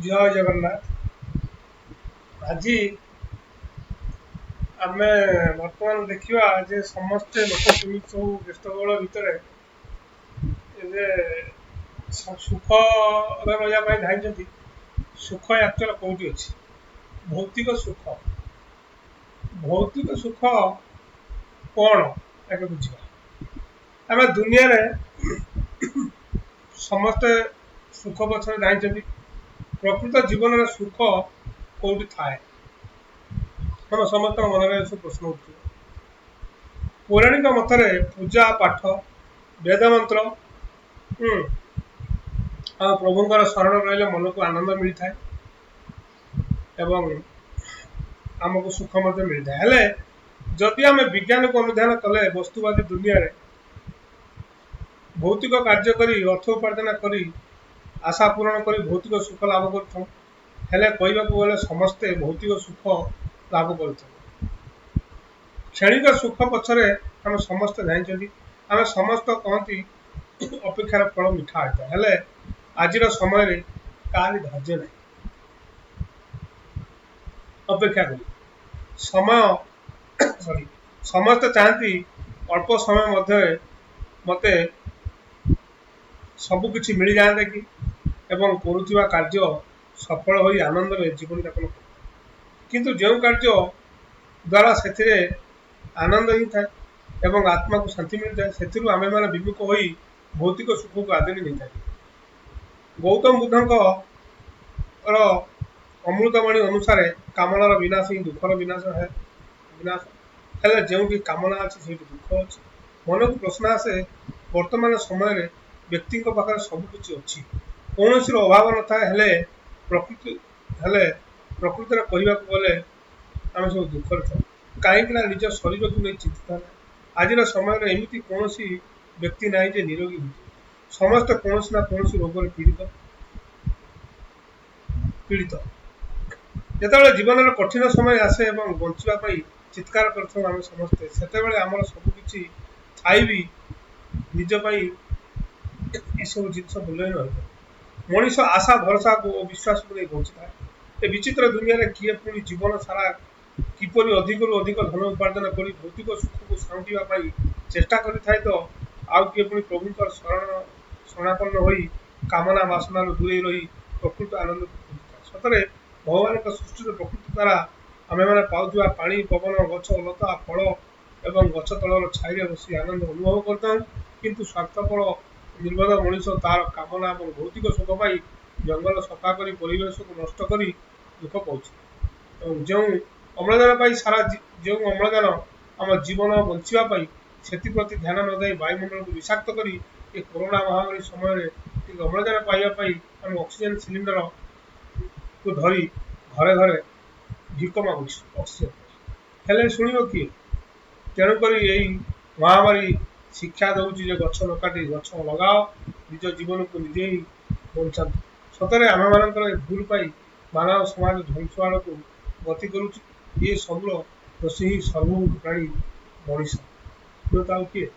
जय जगन्नाथ। आज आम बर्तमान देखा जे समस्ते लोक केमी सब व्यस्तबहुल भितर सुख रहा धाई सुख एक्चुअल कौटी अच्छी भौतिक सुख कौन आगे बुझा आम दुनिया रे समस्ते सुख पछरे धाई प्रकृत जीवन में सुख कौटी थाए हम समस्त मन में सब प्रश्न उठे पौराणिक मतरे पूजा पाठ वेद मंत्र प्रभुंर शरण रही मन को आनंद मिलता है एवं आमको सुख मिलता है जदि आम विज्ञान को अनुधान कले वस्तुवादी दुनिया रे भौतिक कार्य करी अर्थ उपार्जन करी आशा पूरण कर भौतिक सुख लाभ कर गले समस्ते भौतिक सुख लाभ कर क्षणिक सुख पछरे आम समस्ते जानी आम समस्त कहती अपेक्षार फल मिठा होता है आज समय कहानी धैर्य ना अपेक्षा करी समय सॉरी समस्ते चाहती अल्प समय मध्य मते सबकि मिल जाते कि एवं करुवा कार्य सफल हो आनंद में जीवन यापन किंतु जो कार्य द्वारा से आनंद ही था एवं आत्मा को शांति मिलता है से आम मैंने विमुख हो भौतिक सुख को आदि नहीं था गौतम बुद्ध अमृतवाणी अनुसार कामनार विनाश ही दुखर विनाश है जो कामना अच्छी दुख अच्छी मन को प्रश्न आसे वर्तमान समय व्यक्ति पाखे सबकि अच्छी कौन अभाव न था प्रकृति कहवाक गले आम सब दुखर था कहीं निज शरीर को नहीं चिंतित है आज समय एमती कौन व्यक्ति ना जे निरोगी होती समस्त कौन ना कौन रोग पीड़ित जो जीवन कठिन समय आसे बचापी चित्कार कर आम समस्ते से आम सबकि थाई भी निजपाई ये सब जिन बुले रही मनीष आशा भरसा को विश्वास को नहीं बची था ये विचित्र दुनिया रे किए पुणी जीवन सारा किपर अधिक अधिक धन उपार्जन कर भौतिक सुख को साउंटापी चेष्टा करें तो आउ किए पुणी प्रभुंर शरणापन्न हो कामना वासना दूरे रही प्रकृत आनंद सतरे भगवान सृष्टि प्रकृति द्वारा आम मैंने पाऊा पानी पवन गछ लता फल एवं गछ तलर छाई बसी आनंद अनुभव करता किंतु स्वार्थपर निर्बोध मनीष तार कामना और भौतिक सुख पाई जंगल सफा कर परिवेश को नष्ट कर दुख पाँच जो अम्लजान सारा जो अम्लजान आम जीवन बचापी से प्रति ध्यान न दे वायुमंडल को विषाक्त कर कोरोना महामारी समय अम्लजान पाइबापी आम ऑक्सीजन सिलिंडर को धरी घरे घरे भिक मागु ऑक्सीजन हेले शुण किए तेणुक यही महामारी शिक्षा दूसरी गछ न काटी गछ लगाओ निज जीवन को निजे ही बचा सतरे आम मान भूल पाई मानव समाज ध्वंस आड़ को गति करुच्ची ये सब दोषी ही सर्वभूत प्राणी मनीष किए